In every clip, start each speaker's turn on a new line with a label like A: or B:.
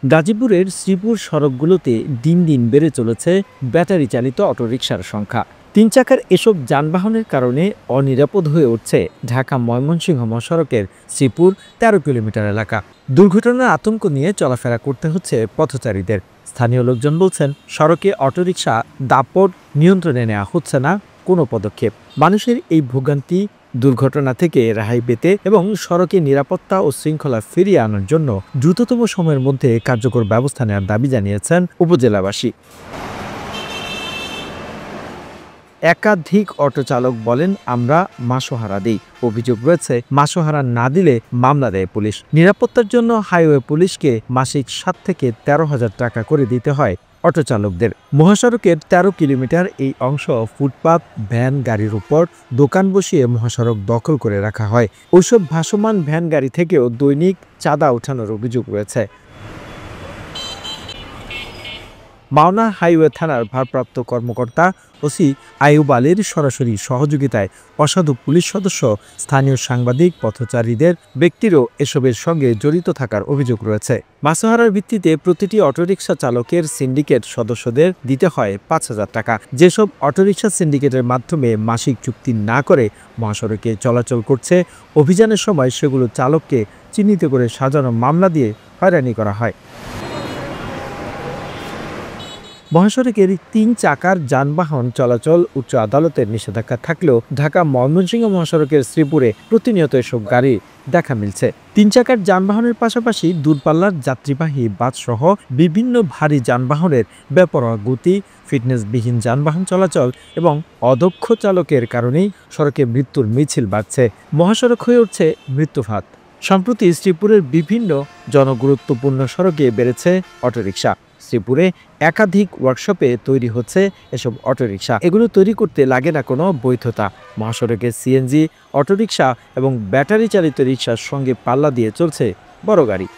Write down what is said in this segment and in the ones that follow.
A: গাজীপুরের শ্রীপুর সড়কগুলোতে দিন দিন বেড়ে চলেছে ব্যাটারি চালিত অটোরিকশার সংখ্যা। তিন চাকার এসব যানবাহনের কারণে অনিরাপদ হয়ে উঠছে ঢাকা ময়মনসিংহ মহাসড়কের শ্রীপুর ১৩ কিলোমিটার এলাকা। দুর্ঘটনার আতঙ্ক নিয়ে চলাফেরা করতে হচ্ছে পথচারীদের। স্থানীয় লোকজন বলছেন, সড়কে অটোরিকশা দাপট নিয়ন্ত্রণে নেওয়া হচ্ছে না কোনো পদক্ষেপ। মানুষের এই ভোগান্তি দুর্ঘটনা থেকে রেহাই পেতে এবং সড়কে নিরাপত্তা ও শৃঙ্খলা ফিরিয়ে আনার জন্য দ্রুততম সময়ের মধ্যে কার্যকর ব্যবস্থা নেওয়ার দাবি জানিয়েছেন উপজেলাবাসী। একাধিক অটো চালক বলেন, আমরা মাসোহারা দিই। অভিযোগ রয়েছে, মাসোহারা না দিলে মামলা দেয় পুলিশ। নিরাপত্তার জন্য হাইওয়ে পুলিশকে মাসিক ৭ থেকে ১৩,০০০ টাকা করে দিতে হয় অটো চালকদের। মহাসড়কের ১৩ কিলোমিটার এই অংশ ফুটপাত, ভ্যান গাড়ির উপর দোকান বসিয়ে মহাসড়ক দখল করে রাখা হয়। ওইসব ভাসমান ভ্যান গাড়ি থেকেও দৈনিক চাঁদা ওঠানোর অভিযোগ রয়েছে। মাওনা হাইওয়ে থানার ভারপ্রাপ্ত কর্মকর্তা ওসি আইয়ুব আলীর সরাসরি সহযোগিতায় অসাধু পুলিশ সদস্য, স্থানীয় সাংবাদিক, পথচারীদের ব্যক্তিরও এসবের সঙ্গে জড়িত থাকার অভিযোগ রয়েছে। মাসোহারার ভিত্তিতে প্রতিটি অটোরিকশা চালকের সিন্ডিকেট সদস্যদের দিতে হয় ৫,০০০ টাকা। যেসব অটোরিকশা সিন্ডিকেটের মাধ্যমে মাসিক চুক্তি না করে মহাসড়কে চলাচল করছে, অভিযানের সময় সেগুলো চালককে চিহ্নিত করে সাজানো মামলা দিয়ে হয়রানি করা হয়। মহাসড়কের ৩ চাকার যানবাহন চলাচল উচ্চ আদালতের নিষেধাজ্ঞা থাকলেও ঢাকা ময়মনসিংহ মহাসড়কের শ্রীপুরে প্রতিনিয়ত এসব গাড়ি দেখা মিলছে। ৩ চাকার যানবাহনের পাশাপাশি দূরপাল্লার যাত্রীবাহী বাসসহ বিভিন্ন ভারী যানবাহনের বেপরোয়া গতি, ফিটনেসবিহীন যানবাহন চলাচল এবং অদক্ষ চালকের কারণেই সড়কে মৃত্যুর মিছিল বাড়ছে। মহাসড়ক হয়ে উঠছে মৃত্যুফাত। সম্প্রতি শ্রীপুরের বিভিন্ন জনগুরুত্বপূর্ণ সড়কে বেড়েছে অটোরিকশা। শ্রীপুরে একাধিক ওয়ার্কশপে তৈরি হচ্ছে এসব অটোরিকশা। এগুলো তৈরি করতে লাগে না কোনো বৈধতা। মহাসড়কে সিএনজি, অটোরিকশা এবং ব্যাটারি চালিত রিকশার সঙ্গে পাল্লা দিয়ে চলছে বড় গাড়ি।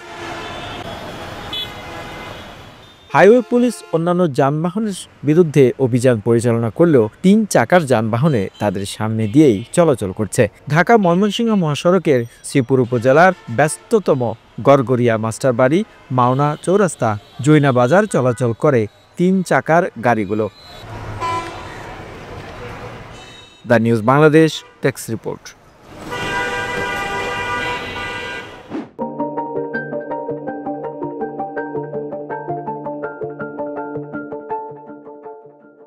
A: হাইওয়ে পুলিশ অন্যান্য যানবাহনের বিরুদ্ধে অভিযান পরিচালনা করলেও ৩ চাকার যানবাহনে তাদের সামনে দিয়েই চলাচল করছে। ঢাকা ময়মনসিংহ মহাসড়কের শ্রীপুর উপজেলার ব্যস্ততম গড়গড়িয়া মাস্টারবাড়ি, মাওনা চৌরাস্তা, জৈনা বাজার চলাচল করে ৩ চাকার গাড়িগুলো। The news Bangladesh desk report.